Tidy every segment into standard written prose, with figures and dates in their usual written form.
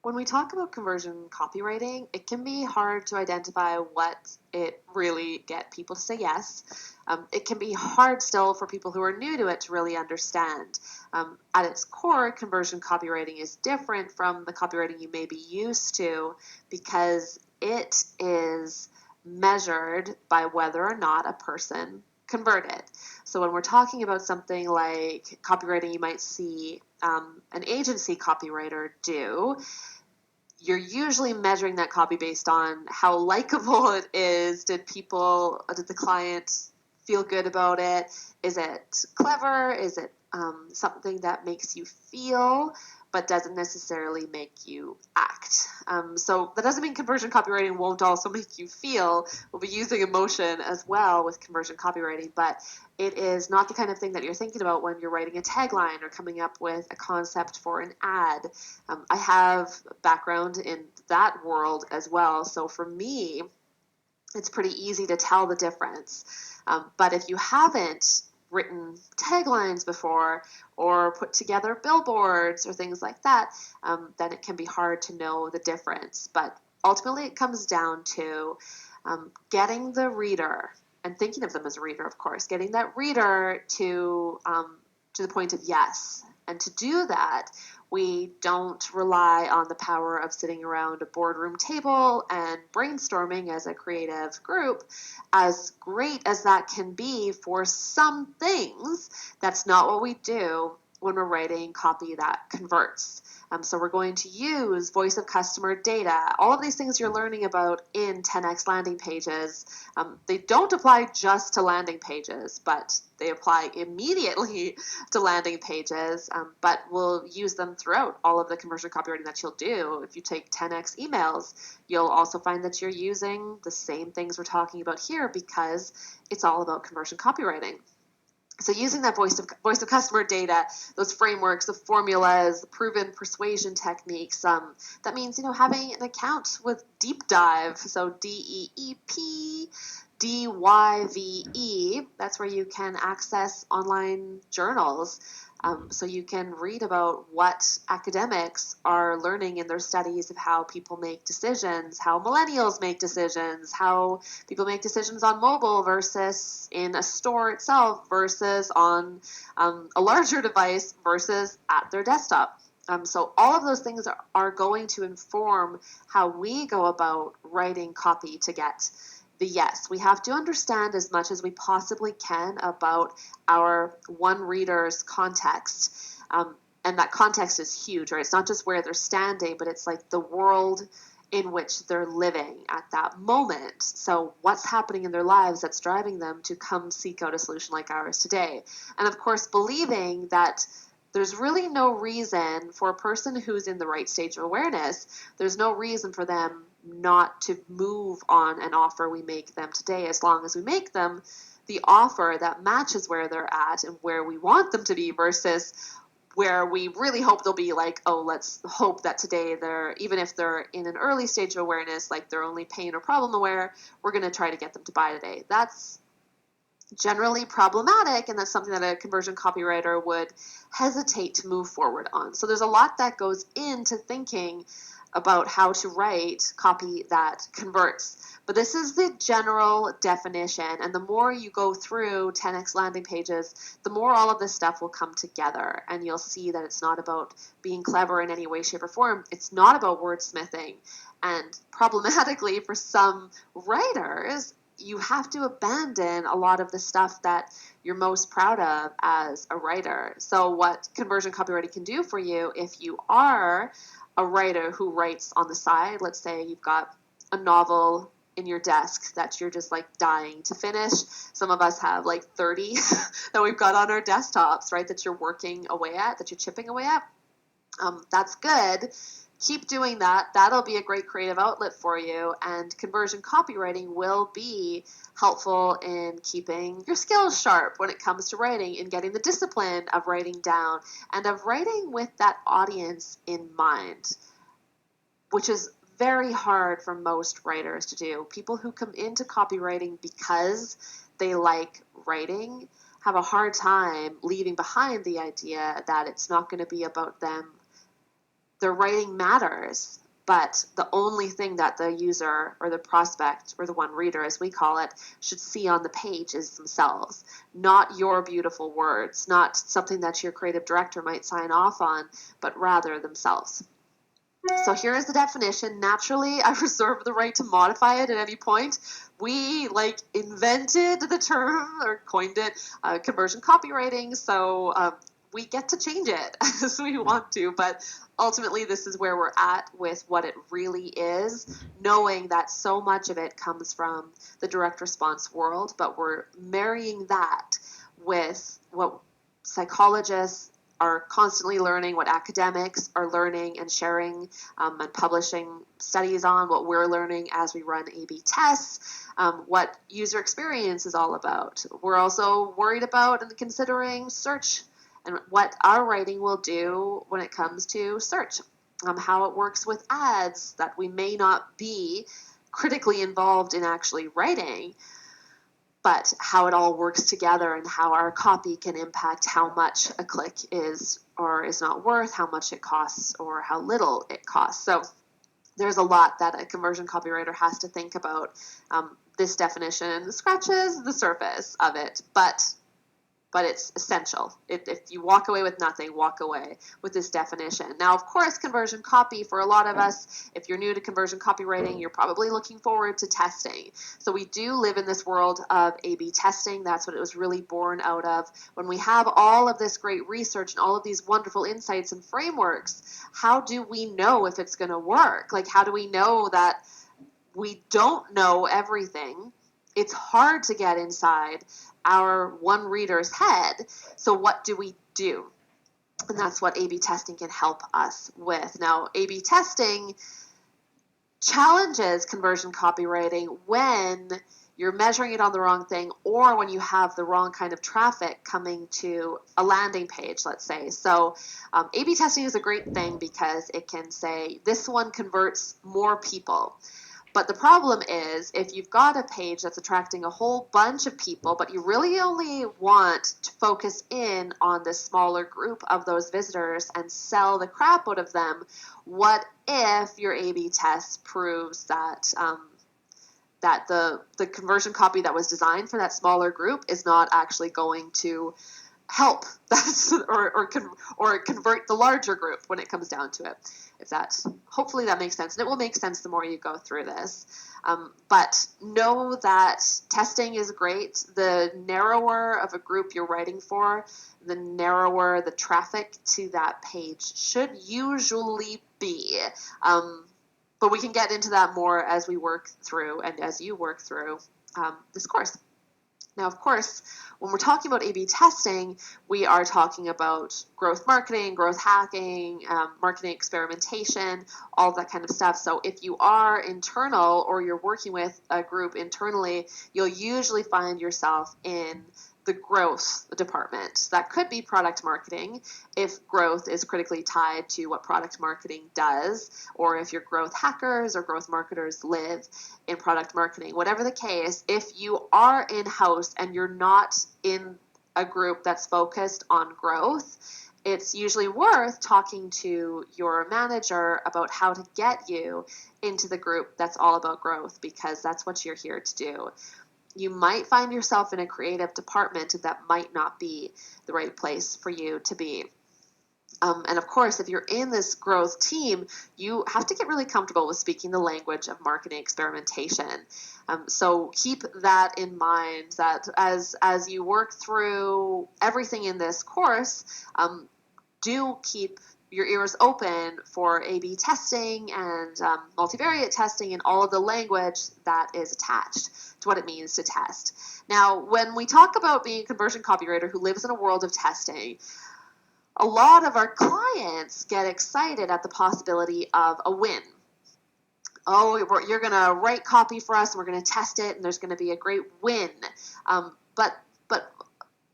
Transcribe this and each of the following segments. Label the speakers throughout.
Speaker 1: When we talk about conversion copywriting, it can be hard to identify what it really get people to say yes. It can be hard still for people who are new to it to really understand. At its core, conversion copywriting is different from the copywriting you may be used to because it is measured by whether or not a person converted. So when we're talking about something like copywriting, you might see an agency copywriter do, you're usually measuring that copy based on how likable it is. Did the client feel good about it? Is it clever? Is it something that makes you feel but doesn't necessarily make you act? So that doesn't mean conversion copywriting won't also make you feel. We'll be using emotion as well with conversion copywriting, but it is not the kind of thing that you're thinking about when you're writing a tagline or coming up with a concept for an ad. I have background in that world as well, so for me, it's pretty easy to tell the difference. But if you haven't written taglines before or put together billboards or things like that, then it can be hard to know the difference. But ultimately, it comes down to getting the reader, and thinking of them as a reader, of course, getting that reader to the point of yes. And to do that, we don't rely on the power of sitting around a boardroom table and brainstorming as a creative group. As great as that can be for some things, that's not what we do when we're writing copy that converts. So we're going to use voice of customer data. All of these things you're learning about in 10x landing pages, they don't apply just to landing pages, but they apply immediately to landing pages, but we'll use them throughout all of the conversion copywriting that you'll do. If you take 10x emails, you'll also find that you're using the same things we're talking about here because it's all about conversion copywriting. So using that voice of customer data, those frameworks, the formulas, the proven persuasion techniques, that means having an account with Deep Dive, so DEEP DYVE. That's where you can access online journals. So you can read about what academics are learning in their studies of how people make decisions, how millennials make decisions, how people make decisions on mobile versus in a store itself versus on a larger device versus at their desktop. So all of those things are going to inform how we go about writing copy to get the yes. We have to understand as much as we possibly can about our one reader's context. And that context is huge, right? It's not just where they're standing, but it's like the world in which they're living at that moment. So what's happening in their lives that's driving them to come seek out a solution like ours today? And of course, believing that there's really no reason for a person who's in the right stage of awareness, there's no reason for them not to move on an offer we make them today, as long as we make them the offer that matches where they're at and where we want them to be versus where we really hope they'll be. Like, oh, let's hope that today they're, even if they're in an early stage of awareness, like they're only pain or problem aware, we're going to try to get them to buy today. That's generally problematic, and that's something that a conversion copywriter would hesitate to move forward on. So there's a lot that goes into thinking about how to write copy that converts. But this is the general definition, and the more you go through 10x landing pages, the more all of this stuff will come together, and you'll see that it's not about being clever in any way, shape, or form. It's not about wordsmithing. And problematically, for some writers, you have to abandon a lot of the stuff that you're most proud of as a writer. So what conversion copywriting can do for you, if you are a writer who writes on the side, let's say you've got a novel in your desk that you're just like dying to finish. Some of us have like 30 that we've got on our desktops, right, that you're working away at, that you're chipping away at. That's good. Keep doing that. That'll be a great creative outlet for you. And conversion copywriting will be helpful in keeping your skills sharp when it comes to writing and getting the discipline of writing down and of writing with that audience in mind, which is very hard for most writers to do. People who come into copywriting because they like writing have a hard time leaving behind the idea that it's not going to be about them their writing matters, but the only thing that the user or the prospect or the one reader, as we call it, should see on the page is themselves, not your beautiful words, not something that your creative director might sign off on, but rather themselves. So here is the definition. Naturally, I reserve the right to modify it at any point. We invented the term or coined it, conversion copywriting. So we get to change it as we want to, but ultimately this is where we're at with what it really is, knowing that so much of it comes from the direct response world, but we're marrying that with what psychologists are constantly learning, what academics are learning and sharing and publishing studies on, what we're learning as we run A/B tests, what user experience is all about. We're also worried about and considering search and what our writing will do when it comes to search, how it works with ads that we may not be critically involved in actually writing, but how it all works together and how our copy can impact how much a click is or is not worth, how much it costs or how little it costs. So there's a lot that a conversion copywriter has to think about. This definition scratches the surface of it, but it's essential. If you walk away with nothing, walk away with this definition. Now, of course, conversion copy, for a lot of us, if you're new to conversion copywriting, you're probably looking forward to testing. So we do live in this world of A/B testing. That's what it was really born out of. When we have all of this great research and all of these wonderful insights and frameworks, how do we know if it's going to work? How do we know that we don't know everything? It's hard to get inside our one reader's head. So what do we do? And that's what A/B testing can help us with. Now, A/B testing challenges conversion copywriting when you're measuring it on the wrong thing or when you have the wrong kind of traffic coming to a landing page, let's say. So A/B testing is a great thing because it can say this one converts more people. But the problem is if you've got a page that's attracting a whole bunch of people, but you really only want to focus in on this smaller group of those visitors and sell the crap out of them, what if your A/B test proves that that the conversion copy that was designed for that smaller group is not actually going to help or convert the larger group when it comes down to it? Hopefully that makes sense, and it will make sense the more you go through this. But know that testing is great. The narrower of a group you're writing for, the narrower the traffic to that page should usually be. But we can get into that more as we work through and as you work through this course. Now, of course, when we're talking about A/B testing, we are talking about growth marketing, growth hacking, marketing experimentation, all that kind of stuff. So if you are internal or you're working with a group internally, you'll usually find yourself in the growth department. That could be product marketing if growth is critically tied to what product marketing does, or if your growth hackers or growth marketers live in product marketing. Whatever the case, if you are in-house and you're not in a group that's focused on growth, it's usually worth talking to your manager about how to get you into the group that's all about growth, because that's what you're here to do. You might find yourself in a creative department that might not be the right place for you to be. And of course, if you're in this growth team, you have to get really comfortable with speaking the language of marketing experimentation. So keep that in mind, that as you work through everything in this course, do keep your ears open for A/B testing and multivariate testing and all of the language that is attached to what it means to test. Now, when we talk about being a conversion copywriter who lives in a world of testing, a lot of our clients get excited at the possibility of a win. Oh, you're going to write copy for us and we're going to test it and there's going to be a great win. But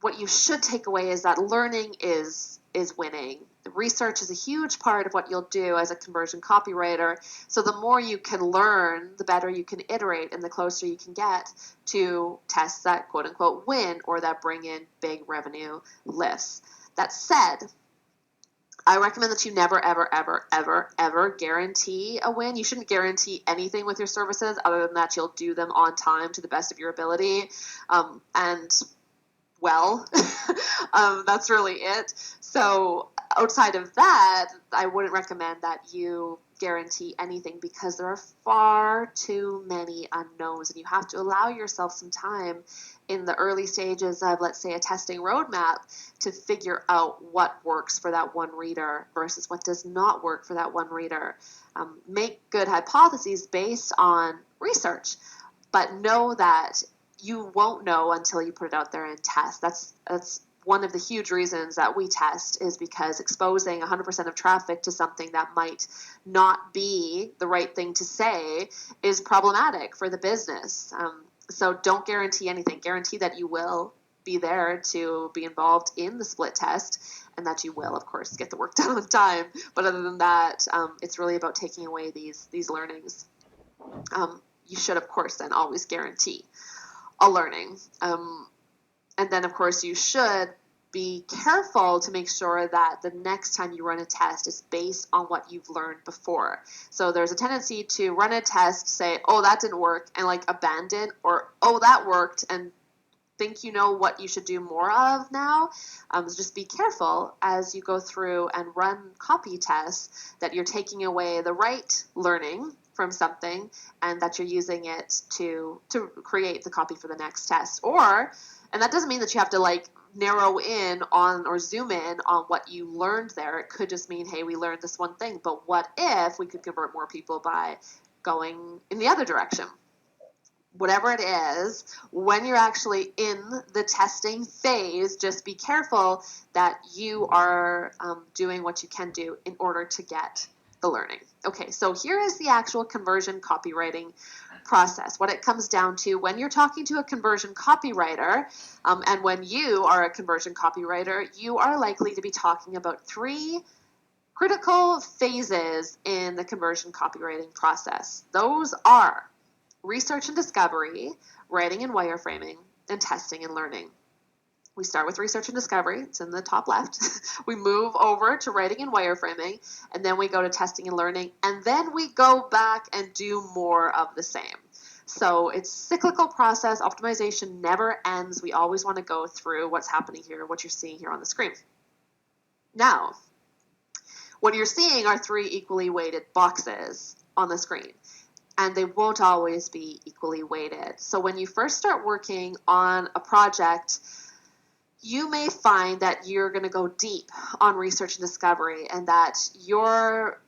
Speaker 1: what you should take away is that learning is winning. Research is a huge part of what you'll do as a conversion copywriter. So the more you can learn, the better you can iterate and the closer you can get to test that quote unquote win or that bring in big revenue lifts. That said, I recommend that you never, ever, ever, ever, ever guarantee a win. You shouldn't guarantee anything with your services other than that you'll do them on time to the best of your ability. And well, that's really it. So outside of that, I wouldn't recommend that you guarantee anything because there are far too many unknowns, and you have to allow yourself some time in the early stages of, let's say, a testing roadmap to figure out what works for that one reader versus what does not work for that one reader. Make good hypotheses based on research, but know that you won't know until you put it out there and test. That's one of the huge reasons that we test, is because exposing 100% of traffic to something that might not be the right thing to say is problematic for the business. So don't guarantee anything. Guarantee that you will be there to be involved in the split test and that you will, of course, get the work done on time. But other than that, it's really about taking away these learnings. You should, of course, then always guarantee a learning. And then, of course, you should be careful to make sure that the next time you run a test is based on what you've learned before. So there's a tendency to run a test, say, oh, that didn't work, and like abandon, or oh, that worked, and think you know what you should do more of now. So just be careful as you go through and run copy tests that you're taking away the right learning from something and that you're using it to create the copy for the next test. And that doesn't mean that you have to like narrow in on or zoom in on what you learned there. It could just mean, hey, we learned this one thing, but what if we could convert more people by going in the other direction? Whatever it is, when you're actually in the testing phase, just be careful that you are doing what you can do in order to get the learning. Okay, so here is the actual conversion copywriting process. What it comes down to when you're talking to a conversion copywriter, and when you are a conversion copywriter, you are likely to be talking about 3 critical phases in the conversion copywriting process. Those are research and discovery, writing and wireframing, and testing and learning. We start with research and discovery. It's in the top left. We move over to writing and wireframing, and then we go to testing and learning, and then we go back and do more of the same. So it's cyclical process. Optimization never ends. We always want to go through what's happening here, what you're seeing here on the screen. Now, what you're seeing are 3 equally weighted boxes on the screen, and they won't always be equally weighted. So when you first start working on a project, you may find that you're going to go deep on research and discovery, and that your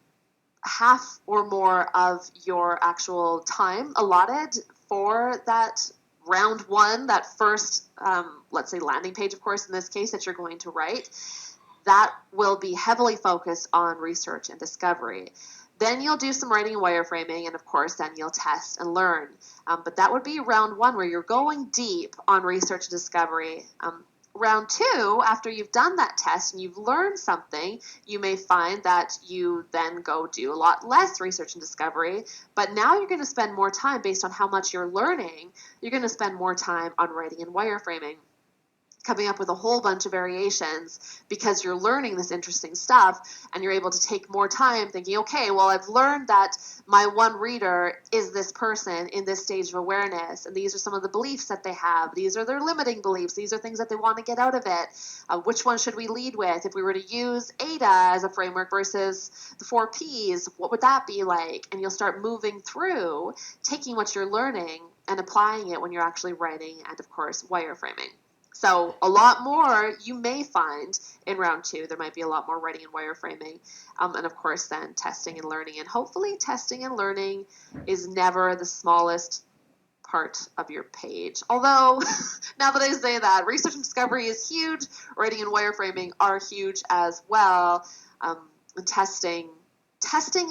Speaker 1: half or more of your actual time allotted for that round 1, that first, let's say, landing page, of course, in this case, that you're going to write, that will be heavily focused on research and discovery. Then you'll do some writing and wireframing, and of course, then you'll test and learn. But that would be round 1, where you're going deep on research and discovery. Round 2, after you've done that test and you've learned something, you may find that you then go do a lot less research and discovery, but now you're going to spend more time based on how much you're learning. You're going to spend more time on writing and wireframing, coming up with a whole bunch of variations because you're learning this interesting stuff, and you're able to take more time thinking, okay, well, I've learned that my one reader is this person in this stage of awareness, and these are some of the beliefs that they have. These are their limiting beliefs. These are things that they want to get out of it. Which one should we lead with? If we were to use AIDA as a framework versus the 4 Ps, what would that be like? And you'll start moving through, taking what you're learning and applying it when you're actually writing and, of course, wireframing. So a lot more you may find in round 2. There might be a lot more writing and wireframing, and of course then testing and learning. And hopefully testing and learning is never the smallest part of your page. Although, now that I say that, research and discovery is huge. Writing and wireframing are huge as well. And testing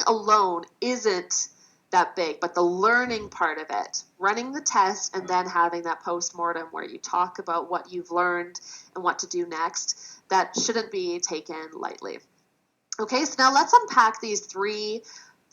Speaker 1: alone isn't that big, but the learning part of it, running the test and then having that post-mortem where you talk about what you've learned and what to do next, that shouldn't be taken lightly. Okay, so now let's unpack these 3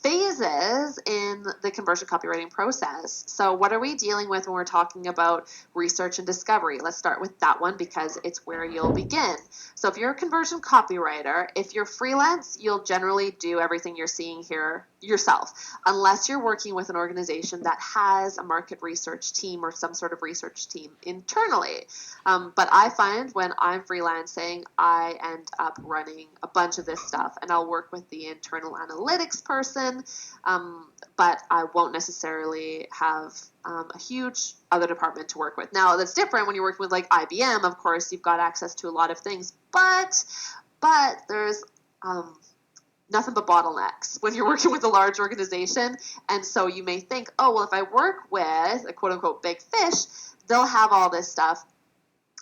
Speaker 1: phases in the conversion copywriting process. So what are we dealing with when we're talking about research and discovery? Let's start with that one because it's where you'll begin. So if you're a conversion copywriter, if you're freelance, you'll generally do everything you're seeing here yourself, unless you're working with an organization that has a market research team or some sort of research team internally. But I find when I'm freelancing, I end up running a bunch of this stuff, and I'll work with the internal analytics person, but I won't necessarily have a huge other department to work with. Now, that's different when you're working with like IBM. Of course, you've got access to a lot of things, but there's nothing but bottlenecks when you're working with a large organization. And so you may think, oh, well, if I work with a quote unquote big fish, they'll have all this stuff.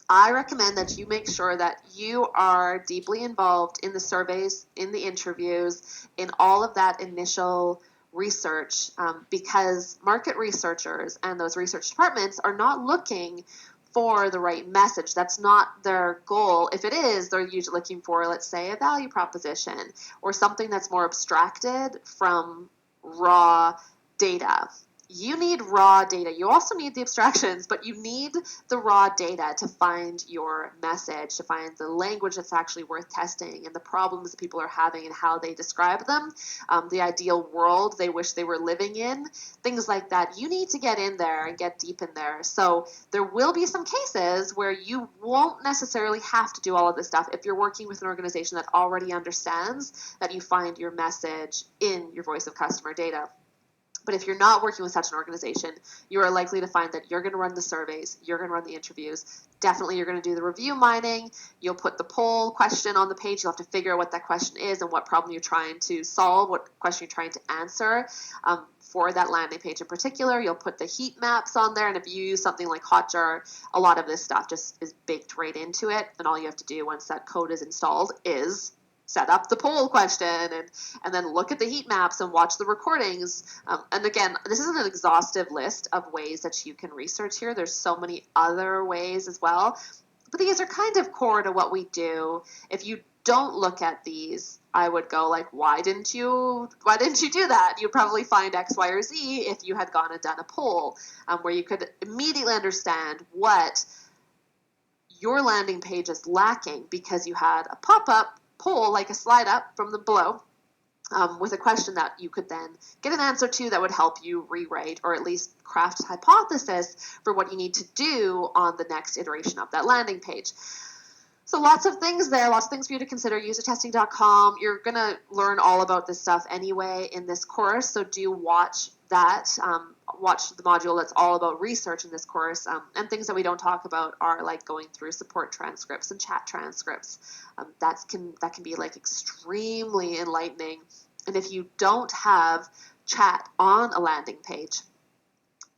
Speaker 1: I recommend that you make sure that you are deeply involved in the surveys, in the interviews, in all of that initial research, because market researchers and those research departments are not looking for the right message. That's not their goal. If it is, they're usually looking for, let's say, a value proposition or something that's more abstracted from raw data. You need raw data. You also need the abstractions, but you need the raw data to find your message, to find the language that's actually worth testing and the problems that people are having and how they describe them, the ideal world they wish they were living in, things like that. You need to get in there and get deep in there. So there will be some cases where you won't necessarily have to do all of this stuff if you're working with an organization that already understands that you find your message in your voice of customer data. But if you're not working with such an organization, you are likely to find that you're going to run the surveys, you're going to run the interviews. Definitely you're going to do the review mining. You'll put the poll question on the page. You'll have to figure out what that question is and what problem you're trying to solve, what question you're trying to answer. For that landing page in particular, you'll put the heat maps on there. And if you use something like Hotjar, a lot of this stuff just is baked right into it. And all you have to do once that code is installed is set up the poll question and then look at the heat maps and watch the recordings. And again, this isn't an exhaustive list of ways that you can research here. There's so many other ways as well. But these are kind of core to what we do. If you don't look at these, I would go like, why didn't you do that? You'd probably find X, Y, or Z if you had gone and done a poll where you could immediately understand what your landing page is lacking because you had a pop-up poll, like a slide up from the below, with a question that you could then get an answer to that would help you rewrite or at least craft a hypothesis for what you need to do on the next iteration of that landing page. So lots of things there, lots of things for you to consider. Usertesting.com. You're going to learn all about this stuff anyway in this course, so do watch that. Watch the module that's all about research in this course. And things that we don't talk about are like going through support transcripts and chat transcripts. That can be like extremely enlightening. And if you don't have chat on a landing page,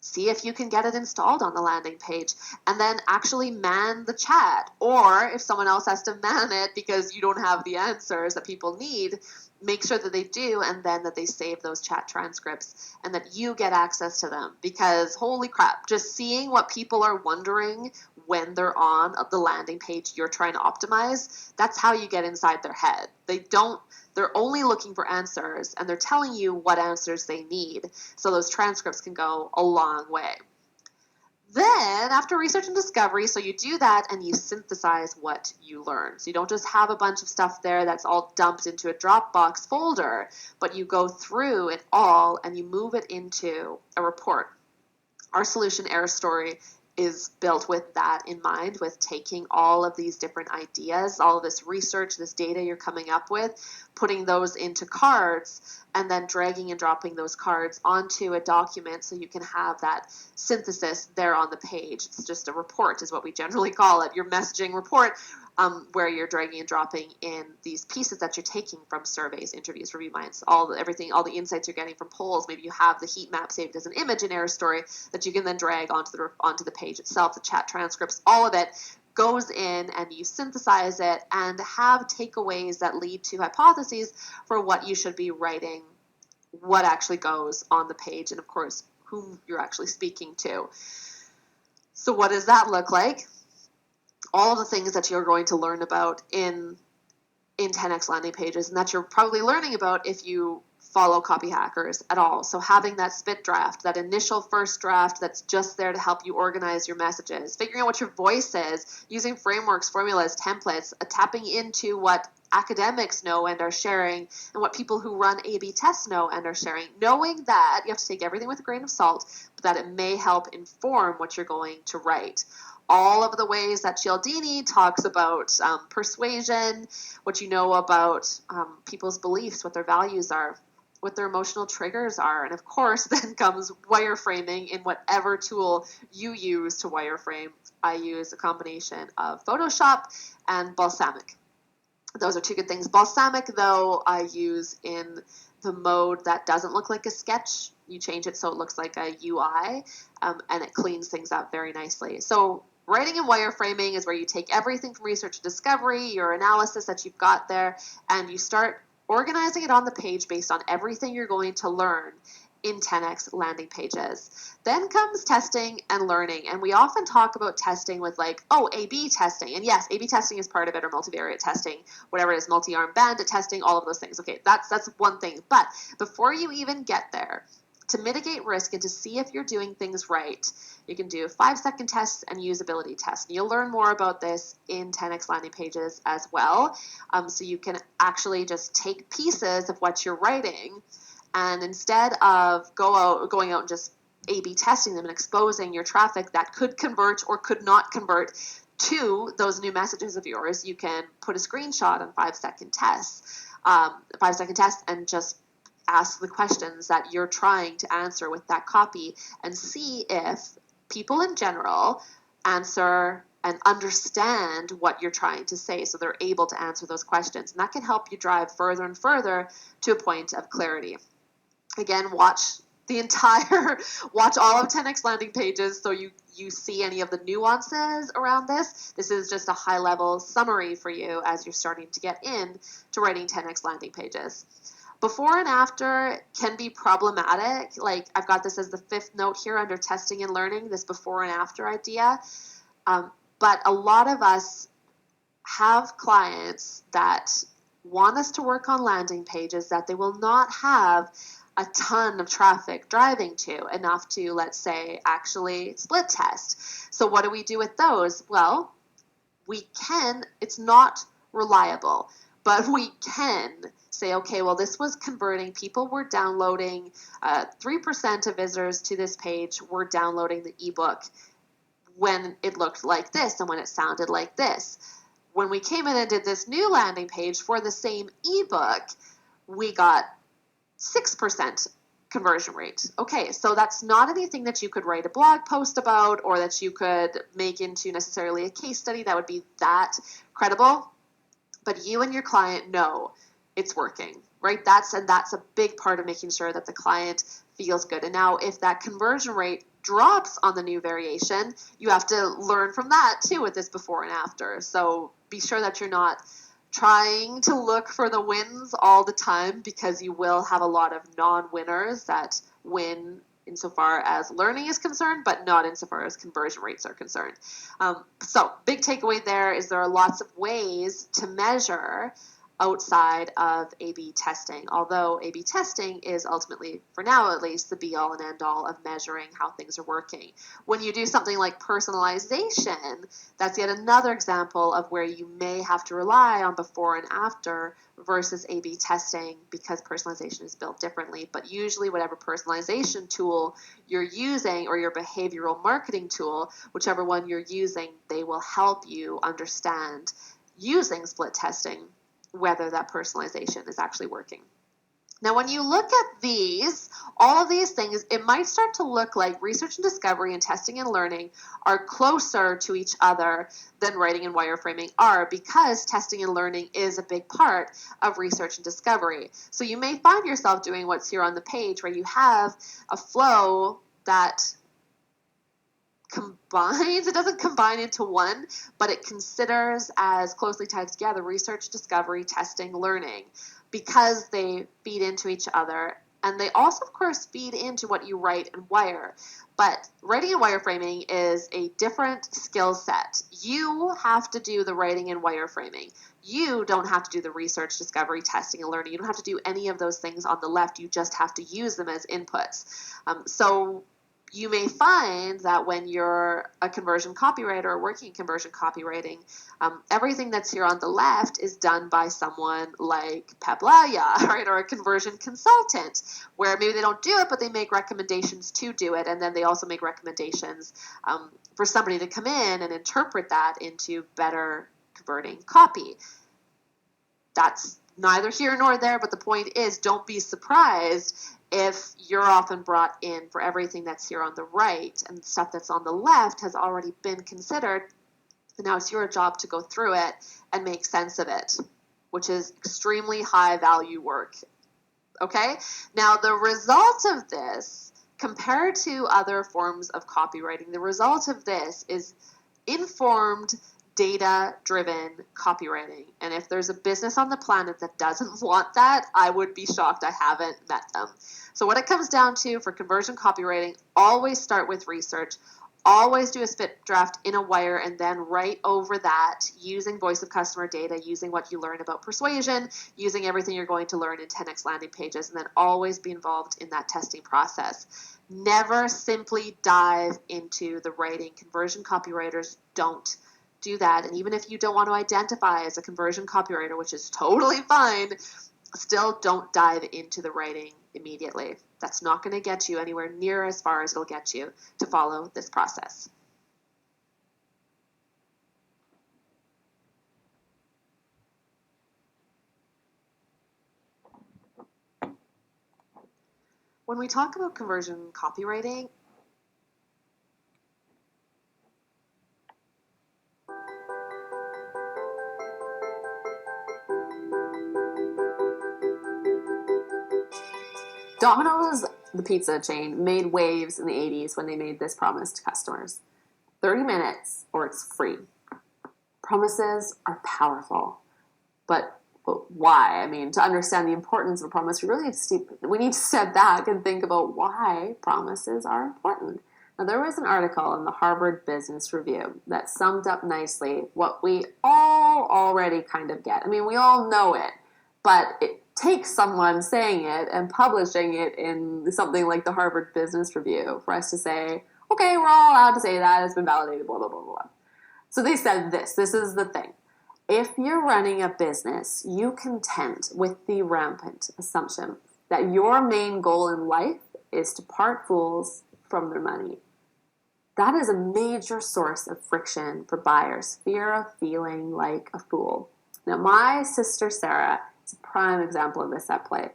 Speaker 1: see if you can get it installed on the landing page and then actually man the chat. Or if someone else has to man it because you don't have the answers that people need, make sure that they do and then that they save those chat transcripts and that you get access to them. Because holy crap, just seeing what people are wondering when they're on the landing page you're trying to optimize, that's how you get inside their head. They're only looking for answers, and they're telling you what answers they need. So those transcripts can go a long way. Then, after research and discovery, so you do that and you synthesize what you learn. So you don't just have a bunch of stuff there that's all dumped into a Dropbox folder, but you go through it all and you move it into a report. Our solution error story is built with that in mind, with taking all of these different ideas, all of this research, this data you're coming up with, putting those into cards, and then dragging and dropping those cards onto a document so you can have that synthesis there on the page. It's just a report is what we generally call it, your messaging report, where you're dragging and dropping in these pieces that you're taking from surveys, interviews, review minds, all the insights you're getting from polls. Maybe you have the heat map saved as an image in Error Story that you can then drag onto the page itself, the chat transcripts, all of it goes in and you synthesize it and have takeaways that lead to hypotheses for what you should be writing, what actually goes on the page, and of course, whom you're actually speaking to. So what does that look like? All of the things that you're going to learn about in in 10x landing pages, and that you're probably learning about if you follow copy hackers at all. So having that spit draft, that initial first draft that's just there to help you organize your messages, figuring out what your voice is, using frameworks, formulas, templates, tapping into what academics know and are sharing, and what people who run A/B tests know and are sharing, knowing that you have to take everything with a grain of salt, but that it may help inform what you're going to write. All of the ways that Cialdini talks about persuasion, what you know about people's beliefs, what their values are, what their emotional triggers are, and of course then comes wireframing in whatever tool you use to wireframe. I use a combination of Photoshop and Balsamiq. Those are two good things. Balsamiq, though, I use in the mode that doesn't look like a sketch. You change it so it looks like a UI, and it cleans things up very nicely. So writing and wireframing is where you take everything from research and discovery, your analysis that you've got there, and you start organizing it on the page based on everything you're going to learn in 10x landing pages. Then comes testing and learning, and we often talk about testing with like, oh, A/B testing, and yes, A/B testing is part of it, or multivariate testing, whatever it is, multi-arm bandit testing, all of those things. Okay, that's one thing, but before you even get there, to mitigate risk and to see if you're doing things right, you can do 5-second tests and usability tests. And you'll learn more about this in 10x landing pages as well. So you can actually just take pieces of what you're writing, and instead of going out and just A/B testing them and exposing your traffic that could convert or could not convert to those new messages of yours, you can put a screenshot on 5-second tests, 5-second tests, and just ask the questions that you're trying to answer with that copy and see if people in general answer and understand what you're trying to say, so they're able to answer those questions. And that can help you drive further and further to a point of clarity. Again, watch all of 10x landing pages so you see any of the nuances around this. This is just a high level summary for you as you're starting to get in to writing 10x landing pages. Before and after can be problematic. Like, I've got this as the 5th note here under testing and learning, this before and after idea. But a lot of us have clients that want us to work on landing pages that they will not have a ton of traffic driving to, enough to, let's say, actually split test. So what do we do with those? Well, it's not reliable, but we can say, okay, well, this was converting. People were downloading, 3% of visitors to this page were downloading the ebook when it looked like this and when it sounded like this. When we came in and did this new landing page for the same ebook, we got 6% conversion rate. Okay, so that's not anything that you could write a blog post about or that you could make into necessarily a case study that would be that credible, but you and your client know it's working, right? That's a big part of making sure that the client feels good. And now if that conversion rate drops on the new variation, you have to learn from that too with this before and after. So be sure that you're not trying to look for the wins all the time, because you will have a lot of non-winners that win insofar as learning is concerned, but not insofar as conversion rates are concerned. So big takeaway there is there are lots of ways to measure outside of A/B testing, although A/B testing is ultimately, for now at least, the be-all and end-all of measuring how things are working. When you do something like personalization, that's yet another example of where you may have to rely on before and after versus A/B testing, because personalization is built differently. But usually whatever personalization tool you're using, or your behavioral marketing tool, whichever one you're using, they will help you understand, using split testing, whether that personalization is actually working. Now, when you look at all of these things, it might start to look like research and discovery and testing and learning are closer to each other than writing and wireframing are, because testing and learning is a big part of research and discovery. So you may find yourself doing what's here on the page, where you have a flow that combines, it doesn't combine into one, but it considers as closely tied together research, discovery, testing, learning, because they feed into each other and they also, of course, feed into what you write and wire. But writing and wireframing is a different skill set. You have to do the writing and wireframing. You don't have to do the research, discovery, testing, and learning. You don't have to do any of those things on the left. You just have to use them as inputs. So you may find that when you're a conversion copywriter or working in conversion copywriting, everything that's here on the left is done by someone like Peblaya, right, or a conversion consultant, where maybe they don't do it, but they make recommendations to do it, and then they also make recommendations for somebody to come in and interpret that into better converting copy. That's neither here nor there, but the point is, don't be surprised if you're often brought in for everything that's here on the right, and stuff that's on the left has already been considered, and now it's your job to go through it and make sense of it, which is extremely high value work. Okay? Now, the result of this, compared to other forms of copywriting, the result of this is informed, data-driven copywriting. And if there's a business on the planet that doesn't want that, I would be shocked I haven't met them. So what it comes down to for conversion copywriting, always start with research. Always do a spit draft in a wire and then write over that using voice of customer data, using what you learn about persuasion, using everything you're going to learn in 10x landing pages, and then always be involved in that testing process. Never simply dive into the writing. Conversion copywriters don't do that. And even if you don't want to identify as a conversion copywriter, which is totally fine, still don't dive into the writing immediately. That's not going to get you anywhere near as far as it'll get you to follow this process. When we talk about conversion copywriting, Domino's, the pizza chain, made waves in the 80s when they made this promise to customers. 30 minutes or it's free. Promises are powerful, but why? I mean, to understand the importance of a promise, we need to step back and think about why promises are important. Now, there was an article in the Harvard Business Review that summed up nicely what we all already kind of get. I mean, we all know it, but it takes someone saying it and publishing it in something like the Harvard Business Review for us to say, okay, we're all allowed to say that, it's been validated, blah, blah, blah, blah. So they said this is the thing. If you're running a business, you contend with the rampant assumption that your main goal in life is to part fools from their money. That is a major source of friction for buyers, fear of feeling like a fool. Now, my sister Sarah is a prime example of this at play.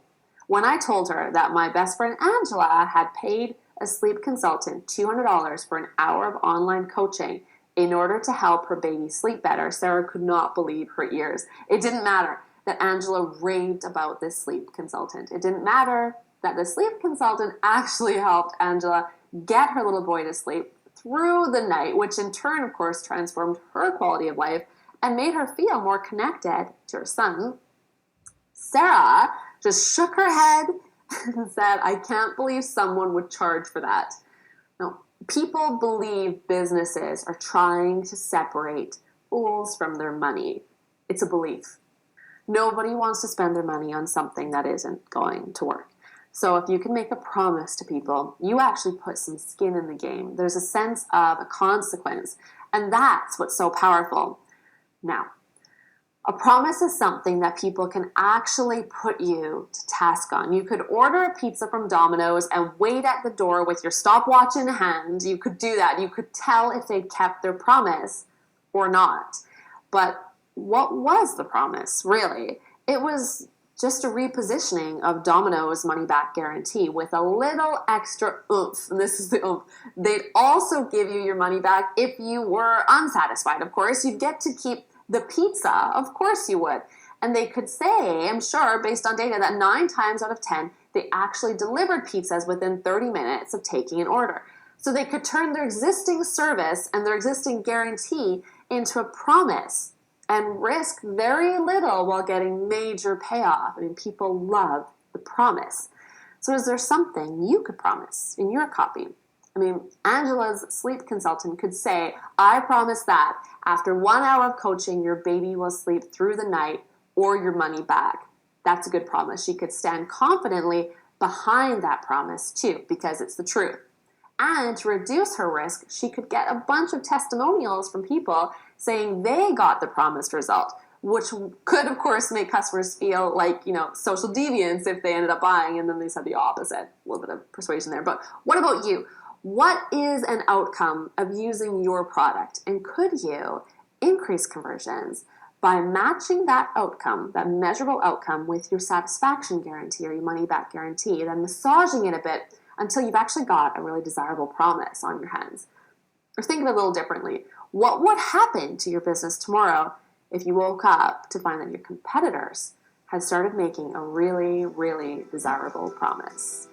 Speaker 1: When I told her that my best friend Angela had paid a sleep consultant $200 for an hour of online coaching in order to help her baby sleep better, Sarah could not believe her ears. It didn't matter that Angela raved about this sleep consultant. It didn't matter that the sleep consultant actually helped Angela get her little boy to sleep through the night, which in turn, of course, transformed her quality of life and made her feel more connected to her son. Sarah just shook her head and said, I can't believe someone would charge for that. Now, people believe businesses are trying to separate fools from their money. It's a belief. Nobody wants to spend their money on something that isn't going to work. So if you can make a promise to people, you actually put some skin in the game. There's a sense of a consequence, and that's what's so powerful. Now, a promise is something that people can actually put you to task on. You could order a pizza from Domino's and wait at the door with your stopwatch in hand. You could do that. You could tell if they'd kept their promise or not. But what was the promise, really? It was just a repositioning of Domino's money-back guarantee with a little extra oomph. And this is the oomph. They'd also give you your money back if you were unsatisfied, of course. You'd get to keep the pizza, of course you would. And they could say, I'm sure, based on data, that 9 times out of 10, they actually delivered pizzas within 30 minutes of taking an order. So they could turn their existing service and their existing guarantee into a promise and risk very little while getting major payoff. I mean, people love the promise.
Speaker 2: So is there something you could promise in your copy? I mean, Angela's sleep consultant could say, I promise that after 1 hour of coaching, your baby will sleep through the night or your money back. That's a good promise. She could stand confidently behind that promise too, because it's the truth. And to reduce her risk, she could get a bunch of testimonials from people saying they got the promised result, which could, of course, make customers feel like, social deviants if they ended up buying and then they said the opposite. A little bit of persuasion there. But what about you? What is an outcome of using your product? And could you increase conversions by matching that outcome, that measurable outcome, with your satisfaction guarantee or your money back guarantee, then massaging it a bit until you've actually got a really desirable promise on your hands? Or think of it a little differently. What would happen to your business tomorrow if you woke up to find that your competitors had started making a really, really desirable promise?